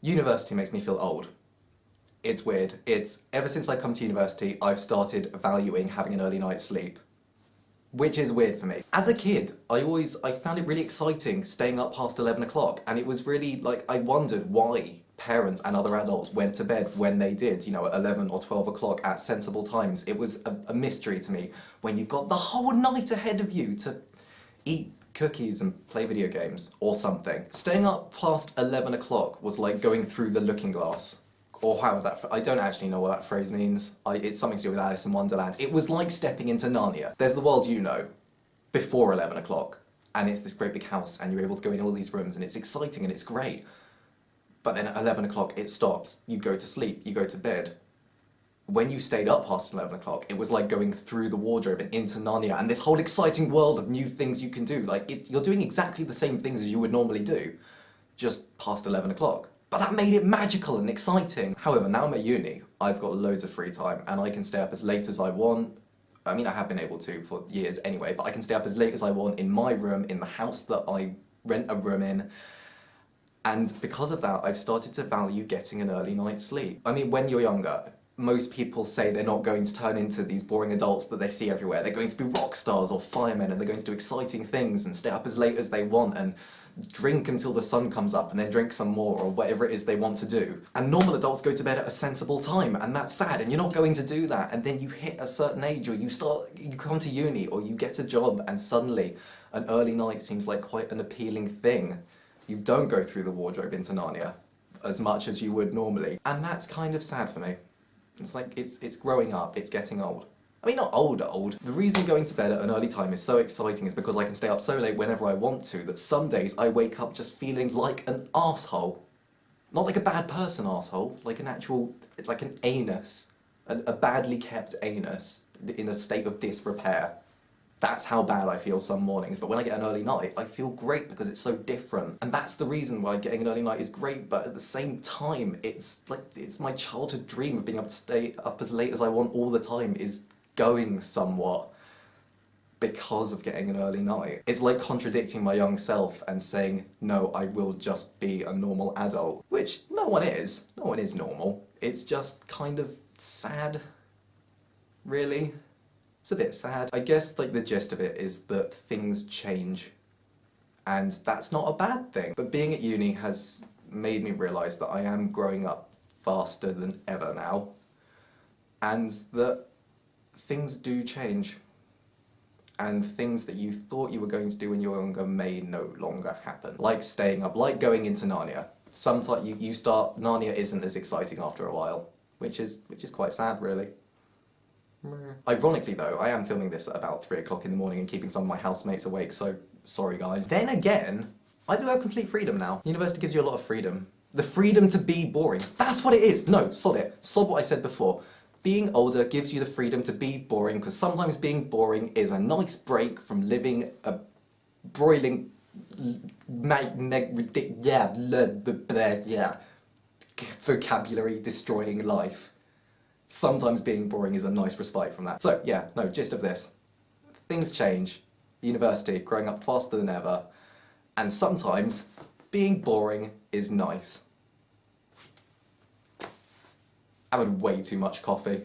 University makes me feel old. It's weird. It's ever since I come to university, I've started valuing having an early night's sleep. Which is weird for me. As a kid, I found it really exciting staying up past 11 o'clock, and it was really like, I wondered why parents and other adults went to bed when they did, you know, at 11 or 12 o'clock at sensible times. It was a mystery to me when you've got the whole night ahead of you to eat cookies and play video games or something. Staying up past 11 o'clock was like going through the looking glass. Or how that, I don't actually know what that phrase means. It's something to do with Alice in Wonderland. It was like stepping into Narnia. There's the world you know, before 11 o'clock, and it's this great big house, and you're able to go in all these rooms, and it's exciting, and it's great. But then at 11 o'clock, it stops. You go to sleep, you go to bed. When you stayed up past 11 o'clock, it was like going through the wardrobe and into Narnia, and this whole exciting world of new things you can do. Like, you're doing exactly the same things as you would normally do, just past 11 o'clock. But that made it magical and exciting. However, now I'm at uni, I've got loads of free time and I can stay up as late as I want. I mean, I have been able to for years anyway, but I can stay up as late as I want in my room, in the house that I rent a room in. And because of that, I've started to value getting an early night's sleep. I mean, when you're younger, most people say they're not going to turn into these boring adults that they see everywhere. They're going to be rock stars or firemen, and they're going to do exciting things and stay up as late as they want and drink until the sun comes up and then drink some more or whatever it is they want to do. And normal adults go to bed at a sensible time, and that's sad, and you're not going to do that. And then you hit a certain age, or you come to uni, or you get a job, and suddenly an early night seems like quite an appealing thing. You don't go through the wardrobe into Narnia as much as you would normally. And that's kind of sad for me. It's like, it's growing up, it's getting old. I mean, not old. The reason going to bed at an early time is so exciting is because I can stay up so late whenever I want to that some days I wake up just feeling like an arsehole. Not like a bad person arsehole, like an actual, like an anus. A badly kept anus in a state of disrepair. That's how bad I feel some mornings, but when I get an early night, I feel great because it's so different. And that's the reason why getting an early night is great, but at the same time, it's like, it's my childhood dream of being able to stay up as late as I want all the time is going somewhat because of getting an early night. It's like contradicting my young self and saying, no, I will just be a normal adult, which no one is. No one is normal. It's just kind of sad, really. It's a bit sad. I guess like the gist of it is that things change, and that's not a bad thing. But being at uni has made me realise that I am growing up faster than ever now, and that things do change, and things that you thought you were going to do when you were younger may no longer happen. Like staying up, like going into Narnia. Sometimes you start, Narnia isn't as exciting after a while, which is quite sad, really. Ironically though, I am filming this at about 3 o'clock in the morning and keeping some of my housemates awake, so sorry guys. Then again, I do have complete freedom now. University gives you a lot of freedom. The freedom to be boring. That's what it is! No, sod it. Sod what I said before. Being older gives you the freedom to be boring, because sometimes being boring is a nice break from living a broiling, vocabulary destroying life. Sometimes being boring is a nice respite from that. So yeah, no, gist of this. Things change. University, growing up faster than ever. And sometimes being boring is nice. I've had way too much coffee.